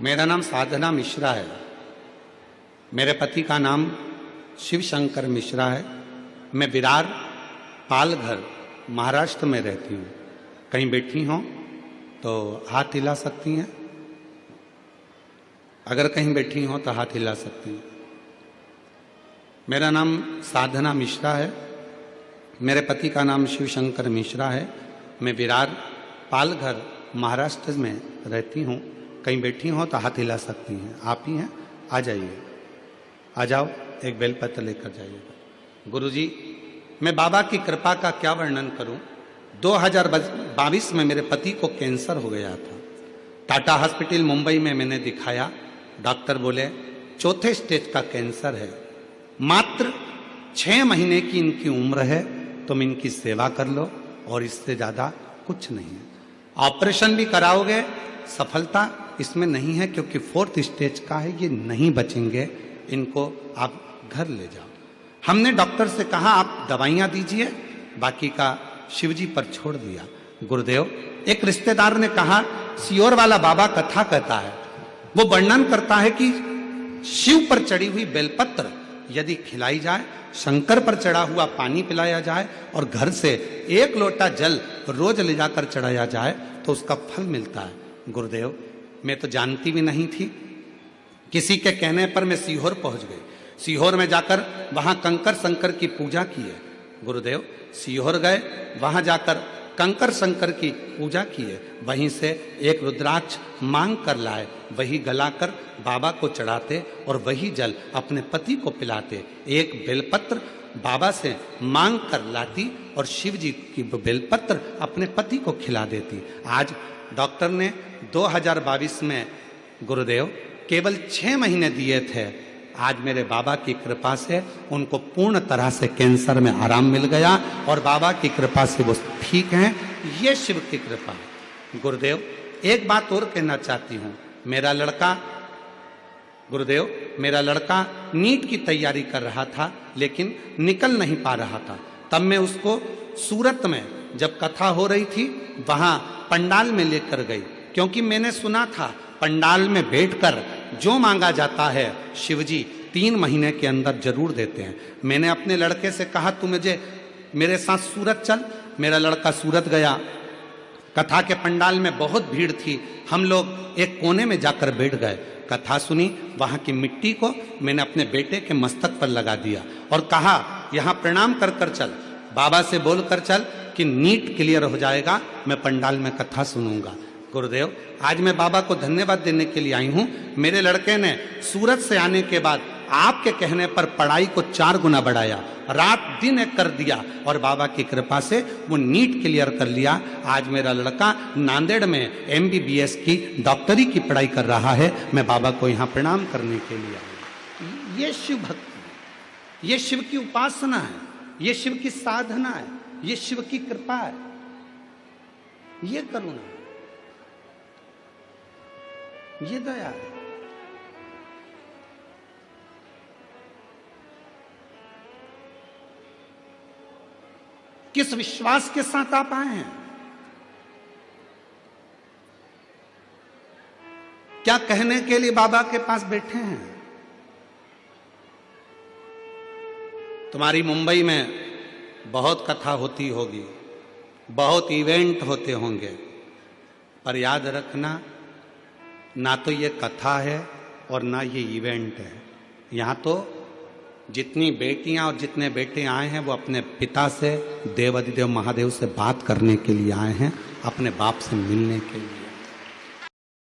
मेरा नाम साधना मिश्रा है। मेरे पति का नाम शिव शंकर मिश्रा है। मैं विरार पालघर महाराष्ट्र में रहती हूँ। कहीं बैठी हों तो हाथ हिला सकती हैं। अगर कहीं बैठी हों तो हाथ हिला सकती हैं। मेरा नाम साधना मिश्रा है। मेरे पति का नाम शिव शंकर मिश्रा है। मैं विरार पालघर महाराष्ट्र में रहती हूँ। कहीं बैठी हों तो हाथ हिला सकती हैं। आप ही हैं, आ जाइए, आ जाओ, एक बेलपत्र लेकर जाइएगा। गुरुजी, मैं बाबा की कृपा का क्या वर्णन करूं। 2022 में मेरे पति को कैंसर हो गया था। टाटा हॉस्पिटल मुंबई में मैंने दिखाया। डॉक्टर बोले 4थे स्टेज का कैंसर है, मात्र 6 महीने की इनकी उम्र है, तुम इनकी सेवा कर लो और इससे ज्यादा कुछ नहीं है। ऑपरेशन भी कराओगे, सफलता इसमें नहीं है क्योंकि 4th स्टेज का है, ये नहीं बचेंगे, इनको आप घर ले जाओ। हमने डॉक्टर से कहा आप दवाइयां दीजिए, बाकी का शिवजी पर छोड़ दिया। गुरुदेव, एक रिश्तेदार ने कहा सियोर वाला बाबा कथा कहता है, वो वर्णन करता है कि शिव पर चढ़ी हुई बेलपत्र यदि खिलाई जाए, शंकर पर चढ़ा हुआ पानी पिलाया जाए और घर से 1 लोटा जल रोज ले जाकर चढ़ाया जाए तो उसका फल मिलता है। गुरुदेव, मैं तो जानती भी नहीं थी। किसी के कहने पर मैं सीहोर पहुंच गई। सीहोर में जाकर वहां कंकर शंकर की पूजा की है। गुरुदेव, सीहोर गए, वहां जाकर कंकर शंकर की पूजा की है। वहीं से एक रुद्राक्ष मांग कर लाए, वही गलाकर बाबा को चढ़ाते और वही जल अपने पति को पिलाते। एक बेलपत्र बाबा से मांग कर लाती और शिव जी की बेलपत्र अपने पति को खिला देती। आज डॉक्टर ने 2022 में गुरुदेव केवल 6 महीने दिए थे। आज मेरे बाबा की कृपा से उनको पूर्ण तरह से कैंसर में आराम मिल गया और बाबा की कृपा से वो ठीक हैं। ये शिव की कृपा है। गुरुदेव, एक बात और कहना चाहती हूँ। मेरा लड़का, गुरुदेव, मेरा लड़का नीट की तैयारी कर रहा था लेकिन निकल नहीं पा रहा था। तब मैं उसको सूरत में जब कथा हो रही थी वहां पंडाल में लेकर गई, क्योंकि मैंने सुना था पंडाल में बैठकर जो मांगा जाता है शिवजी 3 महीने के अंदर जरूर देते हैं। मैंने अपने लड़के से कहा तू मुझे मेरे साथ सूरत चल। मेरा लड़का सूरत गया। कथा के पंडाल में बहुत भीड़ थी। हम लोग एक कोने में जाकर बैठ गए, कथा सुनी। वहां की मिट्टी को मैंने अपने बेटे के मस्तक पर लगा दिया और कहा यहाँ प्रणाम कर कर चल, बाबा से बोल कर चल कि नीट क्लियर हो जाएगा, मैं पंडाल में कथा सुनूंगा। गुरुदेव, आज मैं बाबा को धन्यवाद देने के लिए आई हूं। मेरे लड़के ने सूरत से आने के बाद आपके कहने पर पढ़ाई को 4 गुना बढ़ाया, रात दिन एक कर दिया और बाबा की कृपा से वो नीट क्लियर कर लिया। आज मेरा लड़का नांदेड़ में MBBS की डॉक्टरी की पढ़ाई कर रहा है। मैं बाबा को यहाँ प्रणाम करने के लिए आई। ये शिव भक्ति, ये शिव की उपासना है, ये शिव की साधना है, ये शिव की कृपा है, ये करुणा, ये दया है। किस विश्वास के साथ आप आए हैं? क्या कहने के लिए बाबा के पास बैठे हैं? तुम्हारी मुंबई में बहुत कथा होती होगी, बहुत इवेंट होते होंगे, पर याद रखना ना तो ये कथा है और ना ये इवेंट है। यहाँ तो जितनी बेटियां और जितने बेटे आए हैं वो अपने पिता से, देवाधिदेव महादेव से बात करने के लिए आए हैं, अपने बाप से मिलने के लिए।